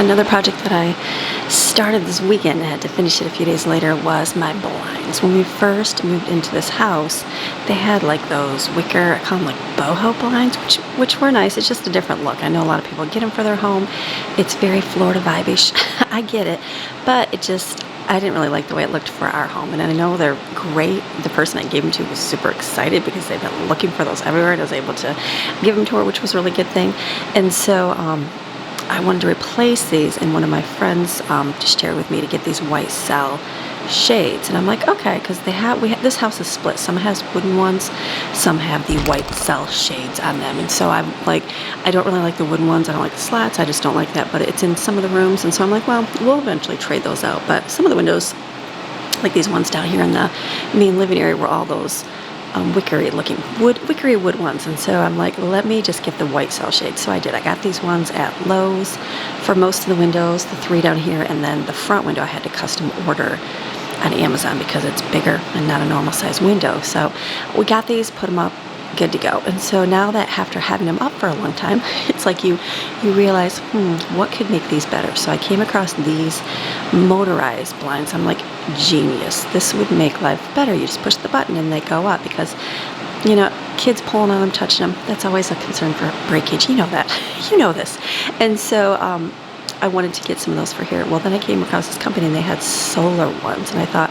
Another project that I started this weekend, I had to finish it a few days later, was my blinds. When we first moved into this house, they had like those wicker, I call them like boho blinds, which were nice. It's just a different look. I know a lot of people get them for their home. It's very Florida vibe-ish. I get it, but I didn't really like the way it looked for our home. And I know they're great. The person I gave them to was super excited because they've been looking for those everywhere, and I was able to give them to her, which was a really good thing. And so I wanted to replace these, and one of my friends just shared with me to get these white cell shades. And I'm like, okay, because this house is split. Some has wooden ones, some have the white cell shades on them. And so I'm like, I don't really like the wooden ones. I don't like the slats. I just don't like that. But it's in some of the rooms, and so I'm like, well, we'll eventually trade those out. But some of the windows, like these ones down here in the main living area, were all those wickery wood ones. And so I'm like, let me just get the white cell shade. So I did. I got these ones at Lowe's for most of the windows, the 3 down here, and then the front window I had to custom order on Amazon because it's bigger and not a normal size window. So we got these, put them up, good to go. And so now that after having them up for a long time, it's like you realize, what could make these better? So I came across these motorized blinds. I'm like, genius. This would make life better. You just push the button and they go up because, kids pulling on them, touching them, that's always a concern for breakage. You know that. You know this. And so I wanted to get some of those for here. Well, then I came across this company and they had solar ones. And I thought,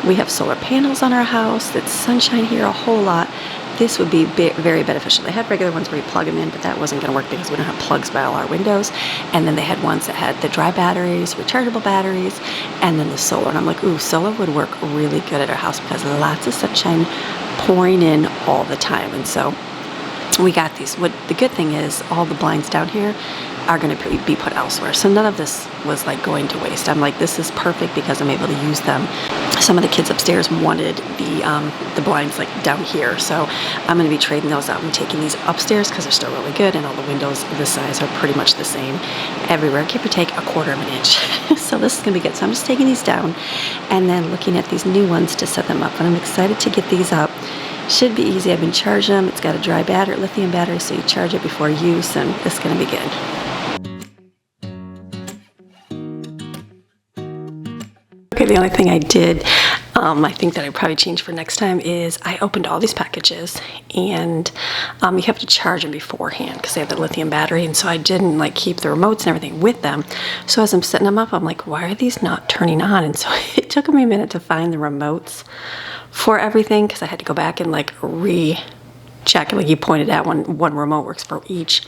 we have solar panels on our house. It's sunshine here a whole lot. This would be very beneficial. They had regular ones where you plug them in, but that wasn't going to work because we don't have plugs by all our windows. And then they had ones that had the dry batteries, rechargeable batteries, and then the solar. And I'm like, ooh, solar would work really good at our house because lots of sunshine pouring in all the time. And so we got these. What the good thing is, all the blinds down here are going to be put elsewhere. So none of this was like going to waste. I'm like, this is perfect because I'm able to use them. Some of the kids upstairs wanted the blinds like down here. So I'm going to be trading those out and taking these upstairs because they're still really good, and all the windows this size are pretty much the same everywhere, give or take 1/4 of an inch. So this is going to be good. So I'm just taking these down and then looking at these new ones to set them up. And I'm excited to get these up. Should be easy. I've been charging them. It's got a dry battery, lithium battery, so you charge it before use, and it's going to be good. Okay, the only thing I did, I think that I probably change for next time, is I opened all these packages, and you have to charge them beforehand because they have the lithium battery, and so I didn't like keep the remotes and everything with them. So as I'm setting them up, I'm like, why are these not turning on? And so it took me a minute to find the remotes for everything because I had to go back and like check, like you pointed out, one remote works for each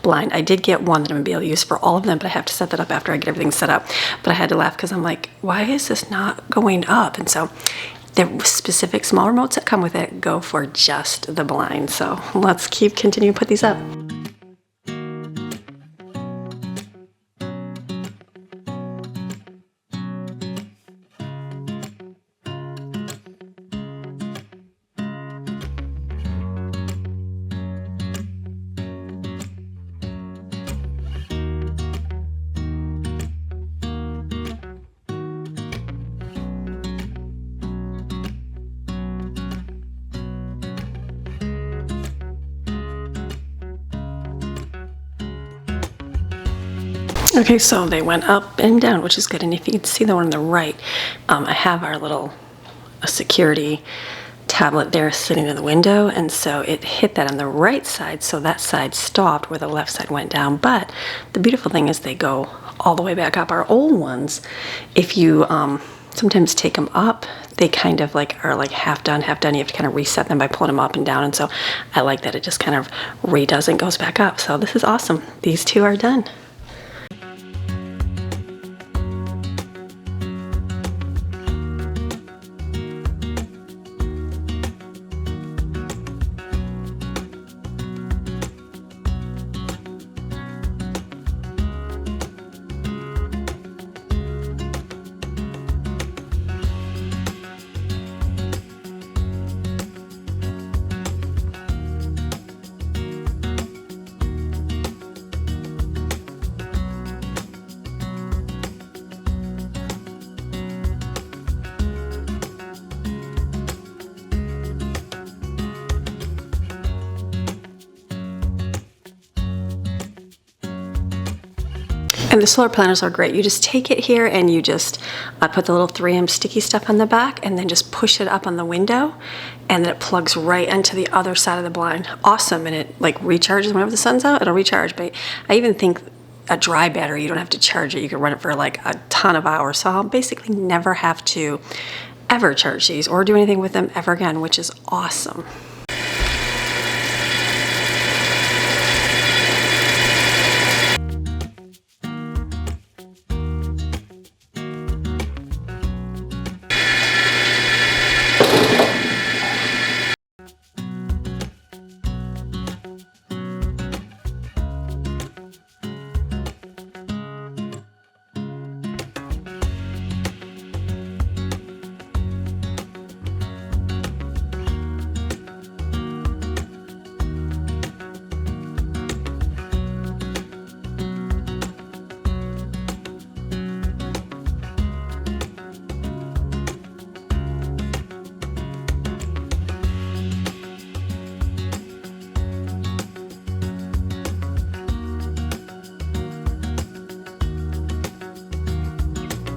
blind. I did get one that I'm going to be able to use for all of them, but I have to set that up after I get everything set up. But I had to laugh because I'm like, why is this not going up? And so the specific small remotes that come with it go for just the blind. So let's continue to put these up. Okay, so they went up and down, which is good. And if you can see the one on the right, I have our little security tablet there sitting in the window, and so it hit that on the right side, so that side stopped where the left side went down. But the beautiful thing is they go all the way back up. Our old ones, if you sometimes take them up, they kind of are half done. You have to kind of reset them by pulling them up and down, and so I like that it just kind of redoes and goes back up. So this is awesome. These two are done. And the solar planners are great. You just take it here and you just put the little 3M sticky stuff on the back and then just push it up on the window, and then it plugs right into the other side of the blind. Awesome. And it like recharges whenever the sun's out, it'll recharge. But I even think a dry battery, you don't have to charge it. You can run it for like a ton of hours. So I'll basically never have to ever charge these or do anything with them ever again, which is awesome.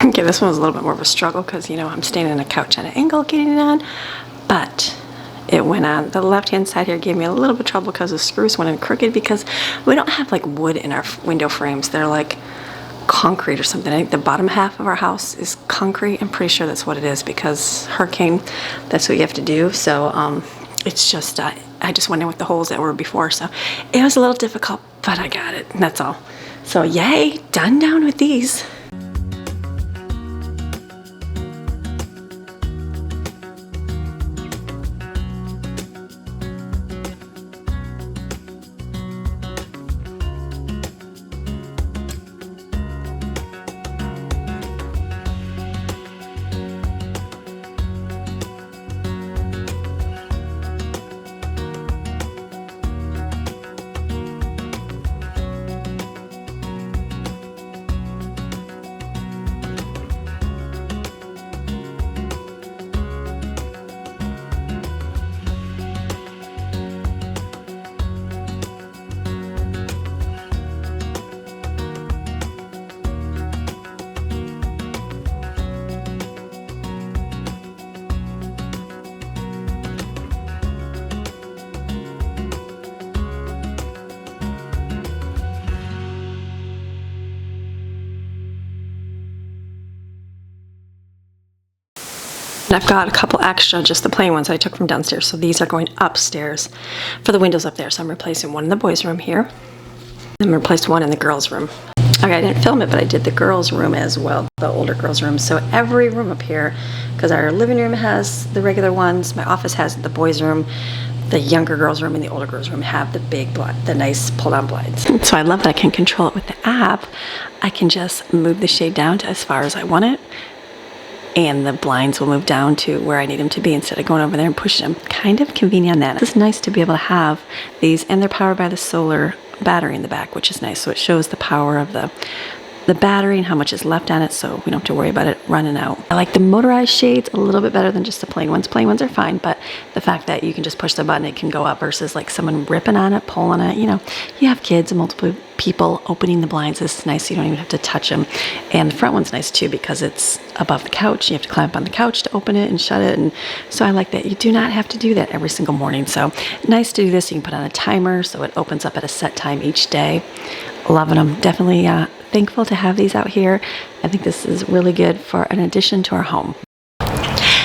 Okay, this one was a little bit more of a struggle because, you know, I'm standing on a couch at an angle getting it on, but it went on. The left-hand side here gave me a little bit of trouble because the screws went in crooked because we don't have like wood in our window frames. They're like concrete or something. I think the bottom half of our house is concrete. I'm pretty sure that's what it is because hurricane, that's what you have to do. So it's just, I just went in with the holes that were before. So it was a little difficult, but I got it, and that's all. So yay, done down with these. And I've got a couple extra, just the plain ones I took from downstairs. So these are going upstairs for the windows up there. So I'm replacing one in the boys' room here. And replaced one in the girls' room. Okay, I didn't film it, but I did the girls' room as well, the older girls' room. So every room up here, because our living room has the regular ones, my office has the boys' room, the younger girls' room and the older girls' room have the big blind, the nice pull-down blinds. So I love that I can control it with the app. I can just move the shade down to as far as I want it, and the blinds will move down to where I need them to be instead of going over there and pushing them. Kind of convenient on that. It's nice to be able to have these, and they're powered by the solar battery in the back, which is nice. So it shows the power of the battery and how much is left on it, so we don't have to worry about it running out. I like the motorized shades a little bit better than just the plain ones. Plain ones are fine, but the fact that you can just push the button, it can go up versus like someone ripping on it, pulling it. You know, you have kids and multiple people opening the blinds. This is nice. You don't even have to touch them. And the front one's nice too because it's above the couch. You have to climb up on the couch to open it and shut it. And so I like that. You do not have to do that every single morning. So nice to do this. You can put on a timer so it opens up at a set time each day. Loving them. Definitely thankful to have these out here. I think this is really good for an addition to our home.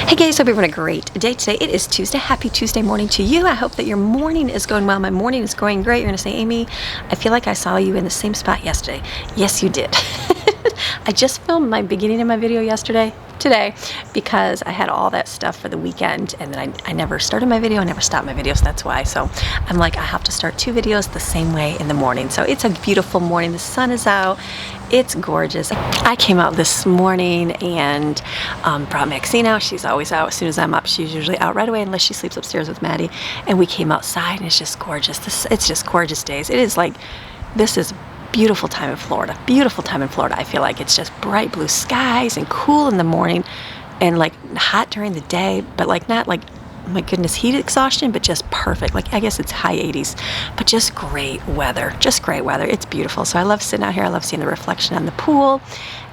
Hey guys, hope you're having a great day today. It is Tuesday. Happy Tuesday morning to you. I hope that your morning is going well. My morning is going great. You're going to say, Amy, I feel like I saw you in the same spot yesterday. Yes, you did. I just filmed my beginning of my video today, because I had all that stuff for the weekend, and then I never started my video, I never stopped my video, so that's why. So I'm like, I have to start 2 videos the same way in the morning. So it's a beautiful morning. The sun is out. It's gorgeous. I came out this morning and brought Maxine out. She's always out as soon as I'm up. She's usually out right away unless she sleeps upstairs with Maddie. And we came outside, and it's just gorgeous. It's just gorgeous days. It is like, this is beautiful time in Florida. Beautiful time in Florida. I feel like it's just bright blue skies and cool in the morning and like hot during the day, but like not like oh my goodness, heat exhaustion, but just perfect. Like, I guess it's high 80s, but just great weather. Just great weather. It's beautiful. So I love sitting out here. I love seeing the reflection on the pool.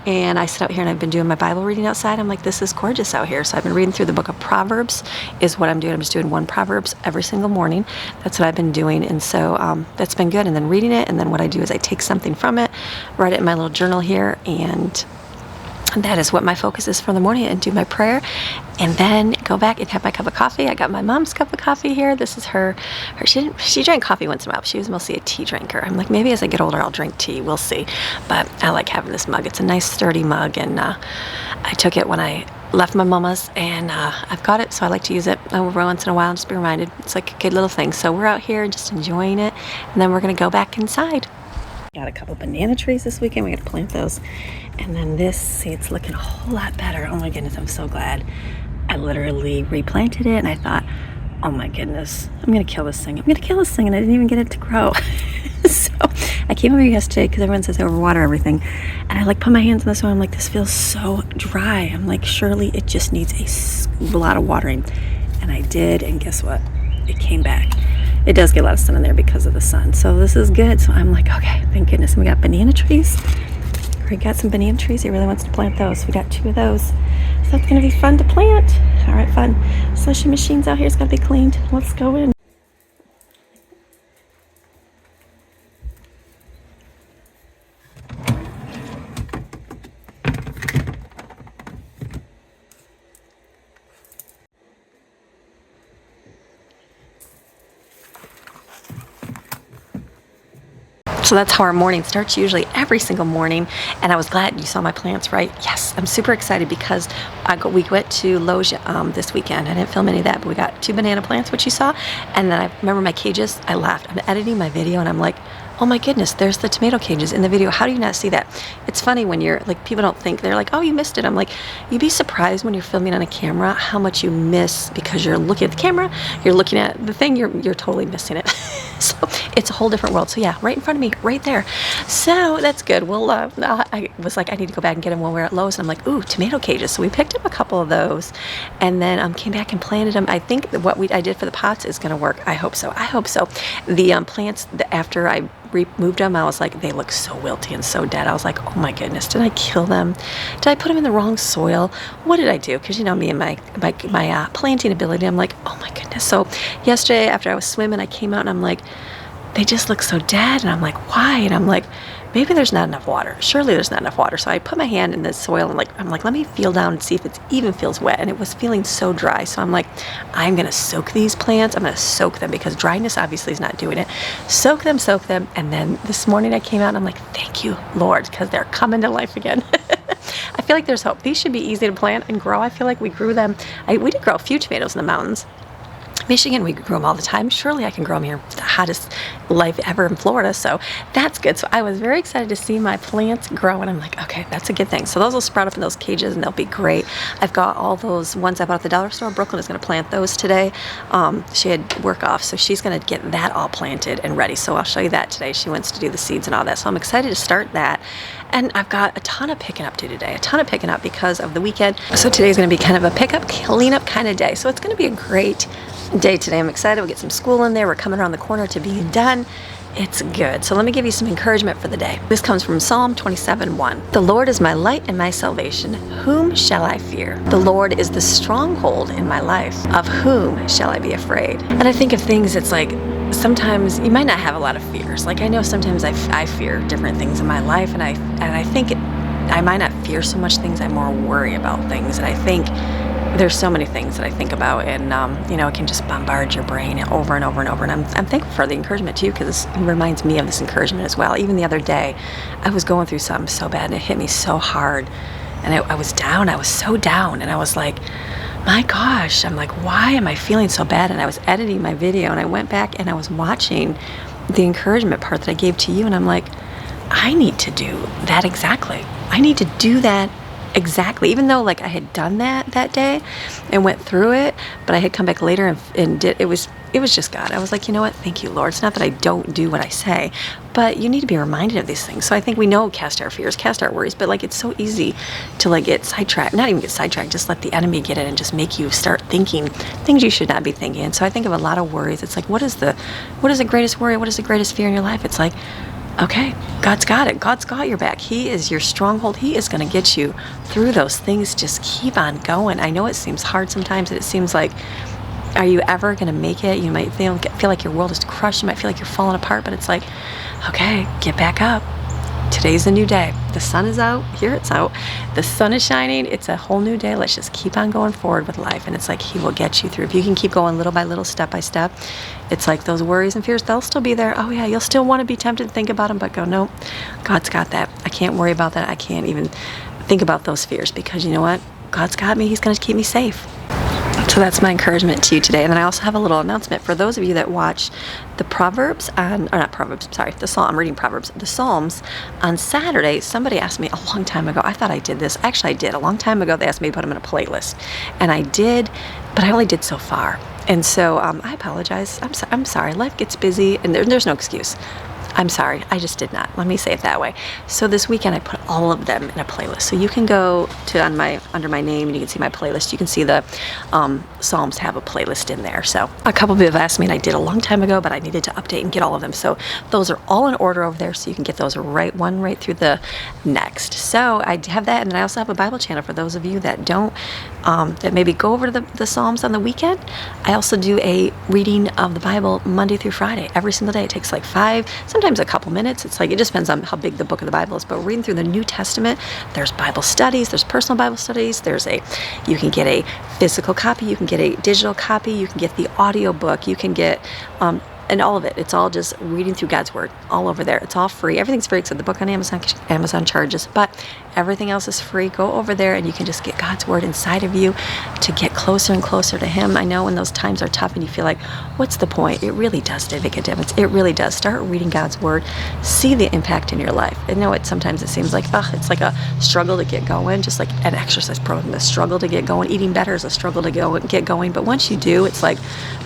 And I sit out here and I've been doing my Bible reading outside. I'm like, this is gorgeous out here. So I've been reading through the book of Proverbs is what I'm doing. I'm just doing one Proverbs every single morning. That's what I've been doing. And so that's been good. And then reading it. And then what I do is I take something from it, write it in my little journal here. And that is what my focus is for the morning, and do my prayer, and then go back and have my cup of coffee. I got my mom's cup of coffee here. This is her she drank coffee once in a while, but she was mostly a tea drinker. I'm like, maybe as I get older I'll drink tea, we'll see. But I like having this mug. It's a nice sturdy mug, and I took it when I left my mama's, and I've got it, so I like to use it every once in a while and just be reminded. It's like a good little thing. So we're out here just enjoying it, and then we're gonna go back inside. Got a couple banana trees this weekend. We got to plant those. And then this, see, it's looking a whole lot better. Oh my goodness, I'm so glad. I literally replanted it, and I thought, oh my goodness, I'm going to kill this thing. I'm going to kill this thing, and I didn't even get it to grow. So I came over yesterday because everyone says I overwater everything. And I like put my hands in the soil. I'm like, this feels so dry. I'm like, surely it just needs a lot of watering. And I did, and guess what? It came back. It does get a lot of sun in there because of the sun. So this is good. So I'm like, okay, thank goodness. And we got banana trees. We got some banana trees. He really wants to plant those. We got 2 of those. So that's going to be fun to plant. All right, fun. Slushing machine's out here. It's got to be cleaned. Let's go in. So that's how our morning starts, usually every single morning. And I was glad you saw my plants, right? Yes, I'm super excited because we went to Loge this weekend. I didn't film any of that, but we got 2 banana plants, which you saw. And then I remember my cages. I laughed. I'm editing my video, and I'm like, oh my goodness, there's the tomato cages in the video. How do you not see that? It's funny when you're like, people don't think, they're like, oh, you missed it. I'm like, you'd be surprised when you're filming on a camera how much you miss because you're looking at the camera, you're looking at the thing, you're totally missing it. So it's a whole different world. So yeah, right in front of me, right there. So that's good. Well, I was like, I need to go back and get them when we're at Lowe's. And I'm like, ooh, tomato cages. So we picked up a couple of those, and then came back and planted them. I think that what I did for the pots is going to work. I hope so. I hope so. The plants, after I removed them, I was like, they look so wilty and so dead. I was like, oh my goodness, did I kill them? Did I put them in the wrong soil? What did I do? Because you know me and my planting ability, I'm like, oh my goodness. So yesterday after I was swimming, I came out and I'm like, they just look so dead. And I'm like, why? And I'm like, maybe there's not enough water. Surely there's not enough water. So I put my hand in the soil and I'm like, let me feel down and see if it even feels wet. And it was feeling so dry. So I'm like, I'm going to soak these plants. I'm going to soak them because dryness obviously is not doing it. Soak them. And then this morning I came out and I'm like, thank you, Lord, because they're coming to life again. I feel like there's hope. These should be easy to plant and grow. I feel like we grew them. We did grow a few tomatoes in the mountains. Michigan, we grow them all the time. Surely I can grow them here. It's the hottest life ever in Florida, so that's good. So I was very excited to see my plants grow, and I'm like, okay, that's a good thing. So those will sprout up in those cages, and they'll be great. I've got all those ones I bought at the dollar store. Brooklyn is going to plant those today. She had work off, so she's going to get that all planted and ready. So I'll show you that today. She wants to do the seeds and all that, so I'm excited to start that. And I've got a ton of picking up to do today, a ton of picking up because of the weekend. So today's going to be kind of a pickup, cleanup kind of day. So it's going to be a great day today. I'm excited. We'll get some school in there. We're coming around the corner to being done. It's good. So let me give you some encouragement for the day. This comes from Psalm 27:1. The Lord is my light and my salvation. Whom shall I fear? The Lord is the stronghold in my life. Of whom shall I be afraid? And I think of things, it's like, sometimes you might not have a lot of fears. Like I know sometimes I fear different things in my life, and I think I might not fear so much things. I more worry about things, and I think there's so many things that I think about, and you know, it can just bombard your brain over and over and over. And I'm thankful for the encouragement too, because it reminds me of this encouragement as well. Even the other day, I was going through something so bad, and it hit me so hard, and I was down. I was so down, and I was like, my gosh, I'm like, why am I feeling so bad? And I was editing my video, and I went back and I was watching the encouragement part that I gave to you, and I'm like, I need to do that exactly. I need to do that Exactly. Even though like I had done that day and went through it, but I had come back later and did, it was just God. I was like, you know what? Thank you, Lord. It's not that I don't do what I say, but you need to be reminded of these things. So I think we know cast our fears, cast our worries, but like it's so easy to like get sidetracked, not even get sidetracked, just let the enemy get in and just make you start thinking things you should not be thinking. And so I think of a lot of worries. It's like, what is the greatest worry? What is the greatest fear in your life? It's like, okay, God's got it. God's got your back. He is your stronghold. He is going to get you through those things. Just keep on going. I know it seems hard sometimes. It seems like, are you ever going to make it? You might feel like your world is crushed. You might feel like you're falling apart, but it's like, okay, get back up. Today's a new day. The sun is out. Here it's out. The sun is shining. It's a whole new day. Let's just keep on going forward with life. And it's like He will get you through. If you can keep going little by little, step by step, it's like those worries and fears, they'll still be there. Oh yeah, you'll still want to be tempted to think about them, but go, no, God's got that. I can't worry about that. I can't even think about those fears because you know what? God's got me. He's going to keep me safe. So that's my encouragement to you today. And then I also have a little announcement for those of you that watch the Proverbs I'm reading Proverbs, the Psalms on Saturday. Somebody asked me a long time ago, I thought I did this. Actually, I did. A long time ago, they asked me to put them in a playlist. And I did, but I only did so far. And so I apologize. I'm sorry. Life gets busy and there's no excuse. I'm sorry, I just did not. Let me say it that way. So this weekend I put all of them in a playlist. So you can go to under my name and you can see my playlist. You can see the Psalms have a playlist in there. So a couple of people have asked me, and I did a long time ago, but I needed to update and get all of them. So those are all in order over there, so you can get those right through the next. So I have that, and then I also have a Bible channel for those of you that don't, that maybe go over to the Psalms on the weekend. I also do a reading of the Bible Monday through Friday, every single day. It takes like 5, sometimes a couple minutes. It's like, it just depends on how big the book of the Bible is, but reading through the New Testament, there's Bible studies, there's personal Bible studies, you can get a physical copy, you can get a digital copy, you can get the audio book, you can get, and all of it. It's all just reading through God's Word all over there. It's all free. Everything's free except the book on Amazon charges, but everything else is free. Go over there and you can just get God's Word inside of you to get closer and closer to Him. I know when those times are tough and you feel like, what's the point? It really does make a difference. It really does. Start reading God's Word. See the impact in your life. I know sometimes it seems like, it's like a struggle to get going, just like an exercise program, a struggle to get going. Eating better is a struggle to get going. But once you do, it's like,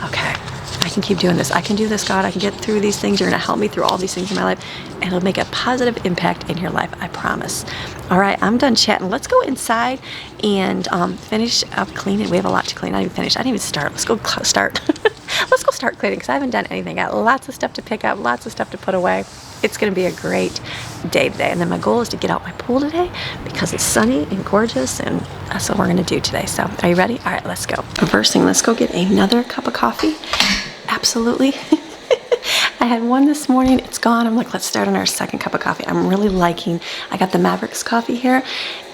okay, I can keep doing this. I can do this, God. I can get through these things. You're going to help me through all these things in my life, and it'll make a positive impact in your life. I promise. All right, I'm done chatting. Let's go inside and finish up cleaning. We have a lot to clean. I didn't even finish. I didn't even start. Let's go start. Let's go start cleaning because I haven't done anything. I got lots of stuff to pick up, lots of stuff to put away. It's going to be a great day today. And then my goal is to get out my pool today because it's sunny and gorgeous, and that's what we're going to do today. So are you ready? All right, let's go. First thing, let's go get another cup of coffee. Absolutely. I had one this morning. It's gone. I'm like, let's start on our second cup of coffee. I'm really liking, I got the Mavericks coffee here,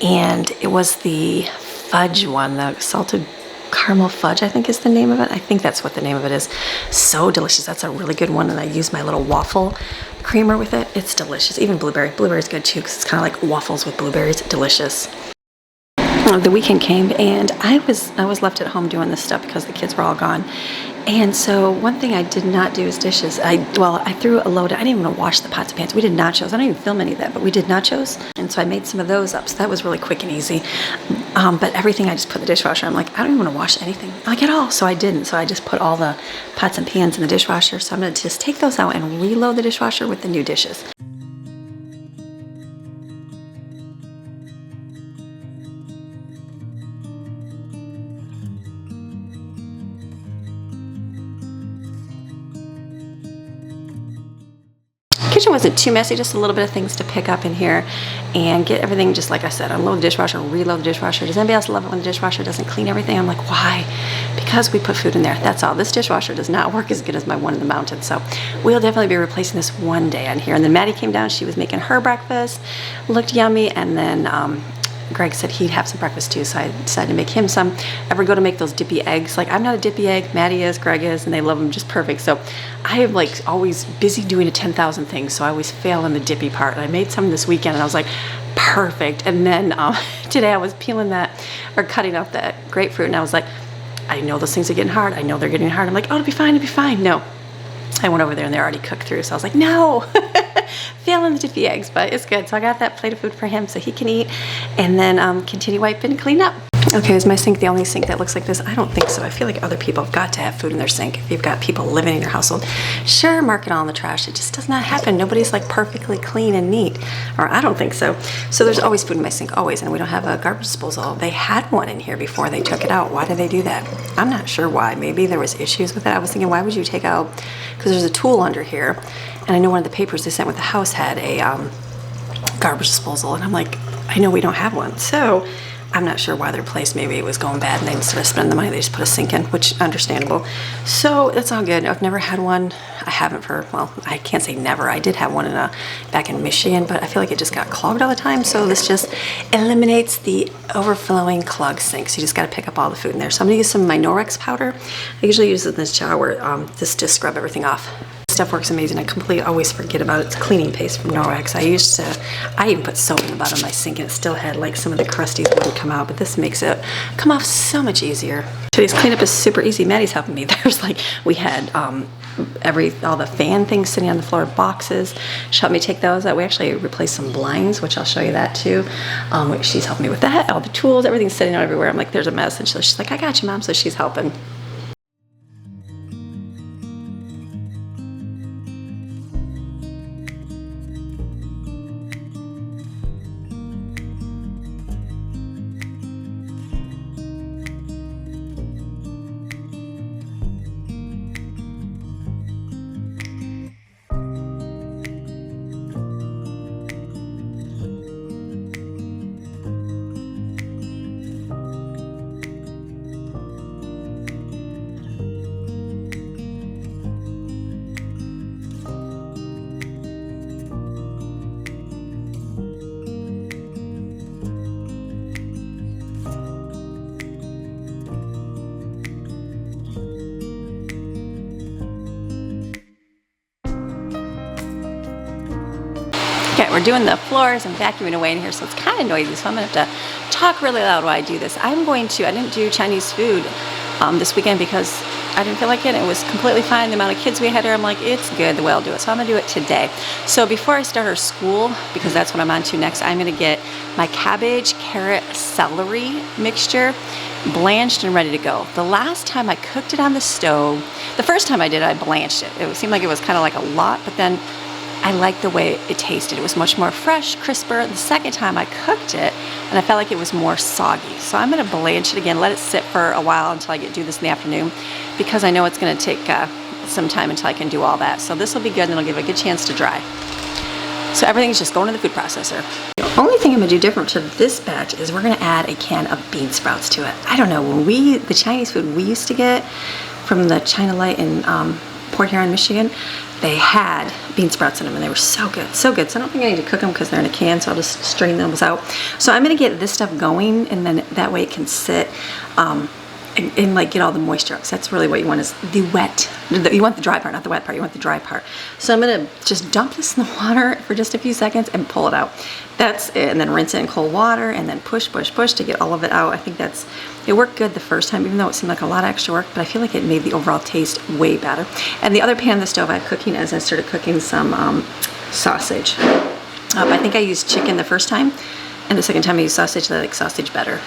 and it was the fudge one, the salted caramel fudge, I think is the name of it. I think that's what the name of it is. So delicious. That's a really good one, and I use my little waffle creamer with it. It's delicious. Even blueberry. Blueberry's good too because it's kind of like waffles with blueberries. Delicious. The weekend came and I was left at home doing this stuff because the kids were all gone. And so one thing I did not do is dishes. I threw a load. I didn't even want to wash the pots and pans. We did nachos. I don't even film any of that, but we did nachos. And so I made some of those up. So that was really quick and easy. But everything I just put in the dishwasher. I'm like, I don't even want to wash anything like at all. So I didn't. So I just put all the pots and pans in the dishwasher. So I'm going to just take those out and reload the dishwasher with the new dishes. Kitchen wasn't too messy, just a little bit of things to pick up in here and get everything, just like I said, unload the dishwasher and reload the dishwasher. Does anybody else love it when the dishwasher doesn't clean everything? I'm like, why? Because we put food in there. That's all. This dishwasher does not work as good as my one in the mountains. So we'll definitely be replacing this one day on here. And then Maddie came down. She was making her breakfast. Looked yummy. And then Greg said he'd have some breakfast too, so I decided to make him some. Ever go to make those dippy eggs? Like, I'm not a dippy egg, Maddie is, Greg is, and they love them just perfect. So I am like always busy doing 10,000 things, so I always fail in the dippy part. And I made some this weekend, and I was like, perfect. And then today I was cutting up that grapefruit, and I was like, I know those things are getting hard. I know they're getting hard. I'm like, oh, it'll be fine, it'll be fine. No. I went over there and they're already cooked through, so I was like, no. failing to the eggs, but it's good. So I got that plate of food for him so he can eat, and then continue wiping and clean up. Okay, is my sink the only sink that looks like this? I don't think so. I feel like other people have got to have food in their sink. If you've got people living in your household, sure, mark it all in the trash. It just does not happen. Nobody's like perfectly clean and neat, or I don't think so. So there's always food in my sink, always, and we don't have a garbage disposal. They had one in here before they took it out. Why did they do that? I'm not sure why. Maybe there was issues with it. I was thinking, why would you take out, because there's a tool under here, and I know one of the papers they sent with the house had a garbage disposal, and I'm like, I know we don't have one. So I'm not sure why their place, maybe it was going bad and they instead of spending the money, they just put a sink in, which understandable. So it's all good. I've never had one. I haven't for, well, I can't say never. I did have one back in Michigan, but I feel like it just got clogged all the time. So this just eliminates the overflowing clogged sink. So you just got to pick up all the food in there. So I'm going to use some of my Norwex powder. I usually use it in this shower just to scrub everything off. Stuff works amazing. I completely always forget about it. It's cleaning paste from Norwex. I even put soap in the bottom of my sink and it still had like some of the crusties wouldn't come out, but this makes it come off so much easier. Today's cleanup is super easy. Maddie's helping me. There's like, we had all the fan things sitting on the floor, boxes. She helped me take those out. We actually replaced some blinds, which I'll show you that too. She's helping me with that. All the tools, everything's sitting out everywhere. I'm like, there's a mess. And she's like, I got you, Mom. So she's helping. Okay, we're doing the floors and vacuuming away in here, so it's kind of noisy, so I'm going to have to talk really loud while I do this. I didn't do Chinese food this weekend because I didn't feel like it. It was completely fine. The amount of kids we had here, I'm like, it's good the way I'll do it. So I'm going to do it today. So before I start our school, because that's what I'm on to next, I'm going to get my cabbage, carrot, celery mixture blanched and ready to go. The last time I cooked it on the stove, the first time I did, I blanched it. It seemed like it was kind of like a lot, but then I liked the way it tasted. It was much more fresh, crisper. The second time I cooked it, and I felt like it was more soggy. So I'm going to blanch it again, let it sit for a while until I do this in the afternoon, because I know it's going to take some time until I can do all that. So this will be good, and it'll give it a good chance to dry. So everything's just going to the food processor. The only thing I'm going to do different to this batch is we're going to add a can of bean sprouts to it. I don't know, the Chinese food we used to get from the China Light in Port Huron, Michigan, they had bean sprouts in them and they were so good, so good. So I don't think I need to cook them because they're in a can, so I'll just strain those out. So I'm going to get this stuff going, and then that way it can sit and like get all the moisture out. So that's really what you want, is the wet. You want the dry part, not the wet part. You want the dry part. So I'm going to just dump this in the water for just a few seconds and pull it out. That's it. And then rinse it in cold water and then push to get all of it out. I think it worked good the first time, even though it seemed like a lot of extra work, but I feel like it made the overall taste way better. And the other pan on the stove I have cooking as I started cooking some sausage. I think I used chicken the first time, and the second time I used sausage. I like sausage better.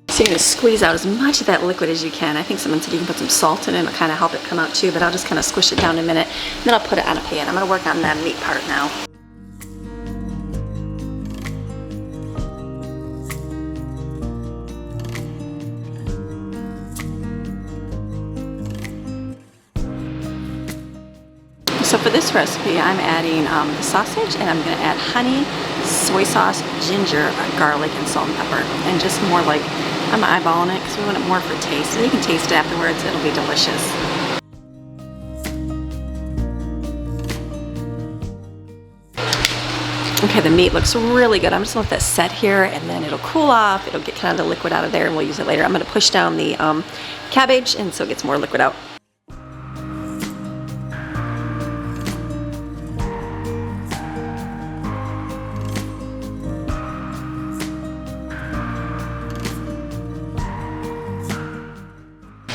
So you're going to squeeze out as much of that liquid as you can. I think someone said you can put some salt in it and it'll kind of help it come out too, but I'll just kind of squish it down in a minute, and then I'll put it on a pan. I'm going to work on that meat part now. So for this recipe, I'm adding the sausage, and I'm going to add honey, soy sauce, ginger, garlic, and salt and pepper, and just more like, I'm eyeballing it because we want it more for taste, and you can taste it afterwards. It'll be delicious. Okay, the meat looks really good. I'm just gonna let that set here and then it'll cool off. It'll get kind of the liquid out of there and we'll use it later. I'm gonna push down the cabbage and so it gets more liquid out.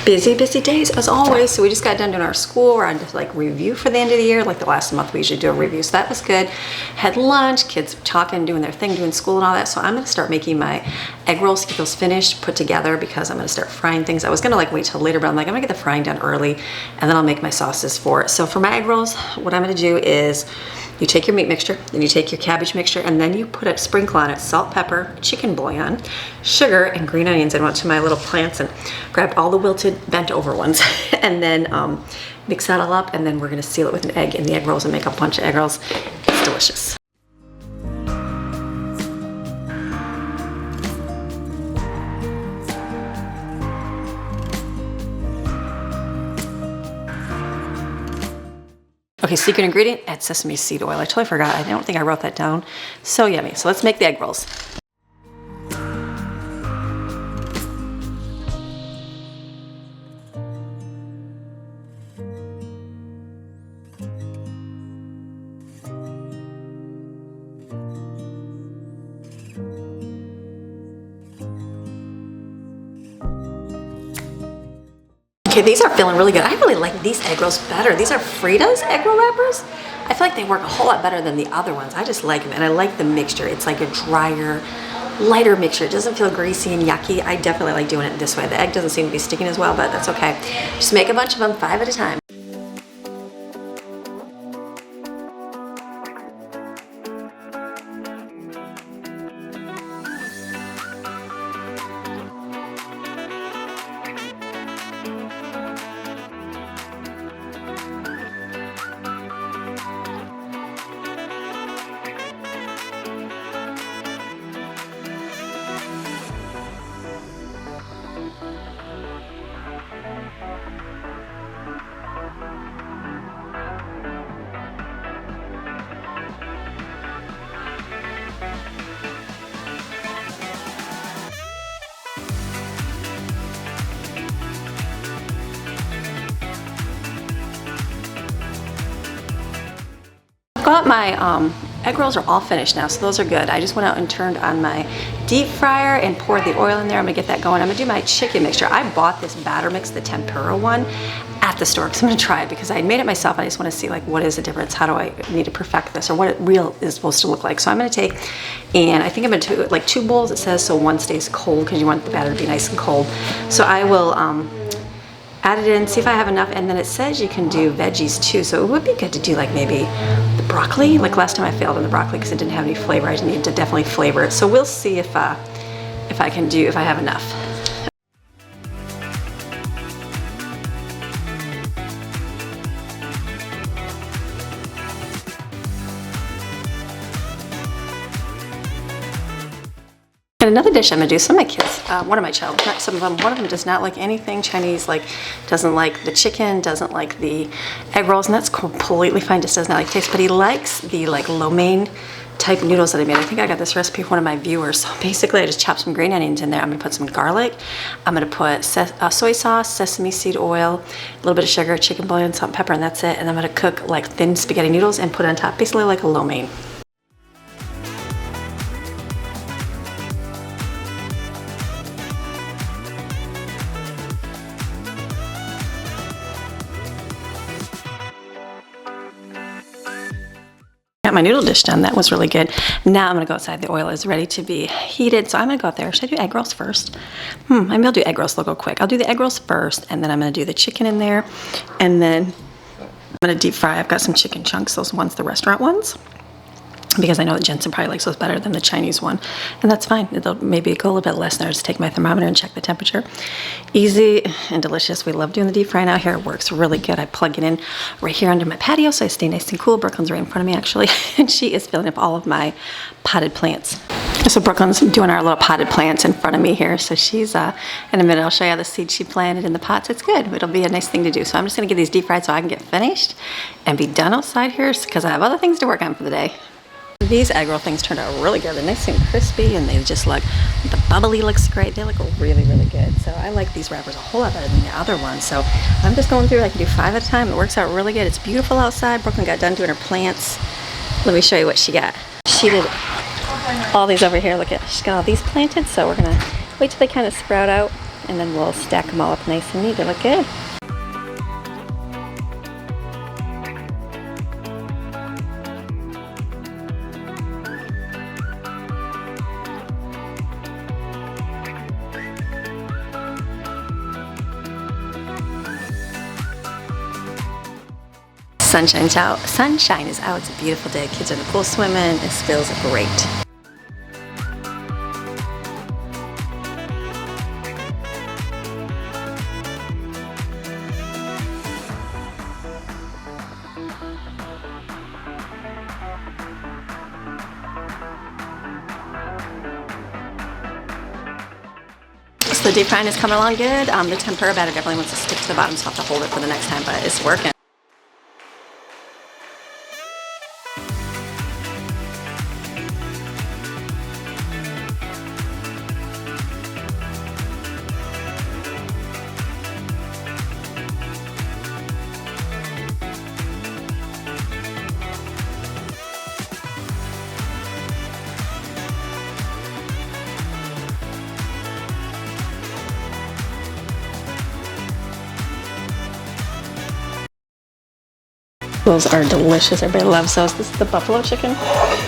Busy, busy days as always. So we just got done doing our school. We're on just like review for the end of the year. Like the last month we usually do a review, so that was good. Had lunch, kids talking, doing their thing, doing school and all that. So I'm gonna start making my egg rolls, get those finished, put together because I'm gonna start frying things. I was gonna like wait till later, but I'm like, I'm gonna get the frying done early and then I'll make my sauces for it. So for my egg rolls, what I'm gonna do is you take your meat mixture, then you take your cabbage mixture, and then you put a sprinkle on it, salt, pepper, chicken bouillon, sugar, and green onions. I went to my little plants and grabbed all the wilted bent over ones and then mix that all up, and then we're gonna seal it with an egg in the egg rolls and make a bunch of egg rolls. It's delicious. Okay, secret ingredient, add sesame seed oil. I totally forgot. I don't think I wrote that down. So yummy. So let's make the egg rolls. Okay, these are feeling really good. I really like these egg rolls better. These are Frida's egg roll wrappers. I feel like they work a whole lot better than the other ones. I just like them, and I like the mixture. It's like a drier, lighter mixture. It doesn't feel greasy and yucky. I definitely like doing it this way. The egg doesn't seem to be sticking as well, but that's okay. Just make a bunch of them, 5 at a time. Got my egg rolls are all finished now, so those are good. I just went out and turned on my deep fryer and poured the oil in there. I'm gonna get that going. I'm gonna do my chicken mixture. I bought this batter mix, the Tempura one, at the store because I'm gonna try it because I made it myself. I just want to see like what is the difference, how do I need to perfect this, or what it real is supposed to look like. So I'm gonna take, and I think I'm gonna do like 2 bowls, it says, so one stays cold because you want the batter to be nice and cold. So I will add it in, see if I have enough, and then it says you can do veggies too, so it would be good to do like maybe the broccoli. Like last time I failed on the broccoli because it didn't have any flavor. I need to definitely flavor it. So we'll see if I have enough. And another dish I'm gonna do, some of my kids, one of my child, not some of them, one of them does not like anything Chinese, like doesn't like the chicken, doesn't like the egg rolls, and that's completely fine, just does not like taste, but he likes the like lo mein type noodles that I made. I think I got this recipe from one of my viewers. So basically I just chopped some green onions in there. I'm gonna put some garlic, I'm gonna put soy sauce, sesame seed oil, a little bit of sugar, chicken bouillon, salt and pepper, and that's it. And I'm gonna cook like thin spaghetti noodles and put it on top, basically like a lo mein. Got my noodle dish done. That was really good. Now I'm gonna go outside. The oil is ready to be heated, so I'm gonna go out there. Should I do egg rolls first? Maybe I'll do egg rolls. They'll go quick. I'll do the egg rolls first, and then I'm gonna do the chicken in there, and then I'm gonna deep fry. I've got some chicken chunks, those ones, the restaurant ones, because I know that Jensen probably likes those better than the Chinese one, and that's fine. It'll maybe go a little bit less there. Just take my thermometer and check the temperature. Easy and delicious. We love doing the deep fry now here. It works really good. I plug it in right here under my patio so I stay nice and cool. Brooklyn's right in front of me actually, and she is filling up all of my potted plants. So Brooklyn's doing our little potted plants in front of me here. So she's, in a minute I'll show you the seeds she planted in the pots. It's good. It'll be a nice thing to do. So I'm just gonna get these deep fried so I can get finished and be done outside here because I have other things to work on for the day. These egg roll things turned out really good. They're nice and crispy, and they just look, the bubbly looks great. They look really, really good. So I like these wrappers a whole lot better than the other ones. So I'm just going through, I can do 5 at a time. It works out really good. It's beautiful outside. Brooklyn got done doing her plants. Let me show you what she got. She did all these over here. Look at, she's got all these planted. So we're gonna wait till they kind of sprout out, and then we'll stack them all up nice and neat. They look good. Sunshine's out. Sunshine is out. It's a beautiful day. Kids are in the pool swimming. It feels great. So the deep frying is coming along good. The tempura batter definitely wants to stick to the bottom, so I'll have to hold it for the next time, but it's working. Those are delicious. Everybody loves those. This is the buffalo chicken.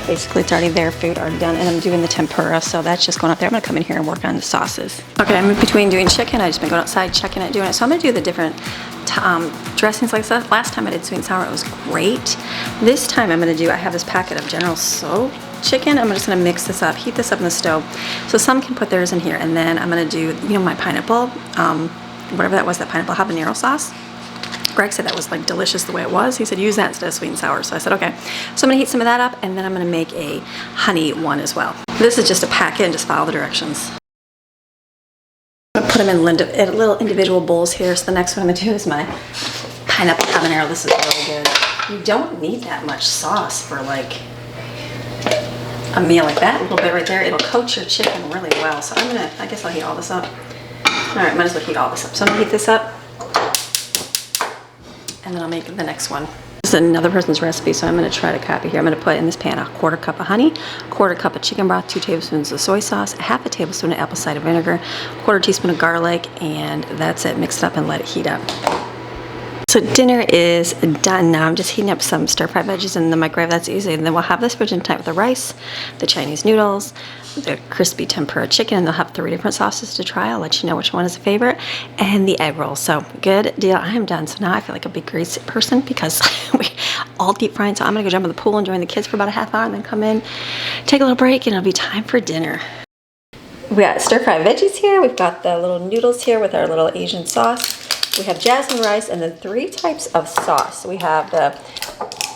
Basically, it's already their food, already done, and I'm doing the tempura, so that's just going up there. I'm gonna come in here and work on the sauces. Okay, I'm in between doing chicken. I just been going outside, checking it, doing it. So I'm gonna do the different dressings like that. Last time I did sweet and sour, it was great. This time I'm gonna do, I have this packet of General Tso chicken. I'm just gonna mix this up, heat this up in the stove. So some can put theirs in here, and then I'm gonna do, you know, my pineapple, whatever that was, that pineapple habanero sauce. Greg said that was like delicious the way it was. He said use that instead of sweet and sour. So I said okay. So I'm gonna heat some of that up, and then I'm gonna make a honey one as well. This is just a packet, and just follow the directions. I'm gonna put them in little individual bowls here. So the next one I'm gonna do is my pineapple habanero. This is really good. You don't need that much sauce for like a meal like that. A little bit right there. It'll coat your chicken really well. So I'm gonna, I guess I'll heat all this up. All right, might as well heat all this up. So I'm gonna heat this up, and then I'll make the next one. This is another person's recipe, so I'm gonna try to copy here. I'm gonna put in this pan a 1/4 cup of honey, 1/4 cup of chicken broth, 2 tablespoons of soy sauce, 1/2 tablespoon of apple cider vinegar, 1/4 teaspoon of garlic, and that's it. Mix it up and let it heat up. So dinner is done now. I'm just heating up some stir-fried veggies in the microwave. That's easy. And then we'll have this for dinner time with the rice, the Chinese noodles, the crispy tempura chicken, and they'll have 3 different sauces to try. I'll let you know which one is a favorite, and the egg rolls. So good deal. I am done. So now I feel like a big greasy person because we all deep frying. So I'm gonna go jump in the pool and join the kids for about a half hour, and then come in, take a little break, and it'll be time for dinner. We got stir-fried veggies here. We've got the little noodles here with our little Asian sauce. We have jasmine rice, and then 3 types of sauce. We have the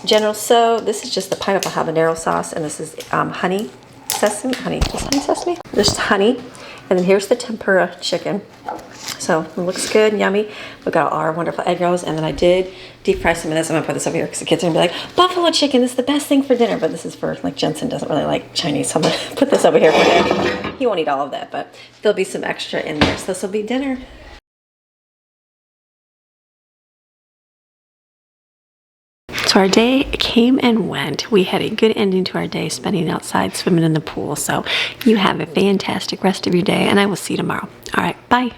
General Tso. This is just the pineapple habanero sauce, and this is honey sesame. Honey, is honey sesame? This is honey, and then here's the tempura chicken. So it looks good, yummy. We've got all our wonderful egg rolls, and then I did deep fry some of this. I'm gonna put this over here because the kids are gonna be like, buffalo chicken, this is the best thing for dinner. But this is for, like, Jensen doesn't really like Chinese, so I'm gonna put this over here for him. He won't eat all of that, but there'll be some extra in there. So this will be dinner. So our day came and went. We had a good ending to our day, spending outside, swimming in the pool. So you have a fantastic rest of your day, and I will see you tomorrow. All right, bye.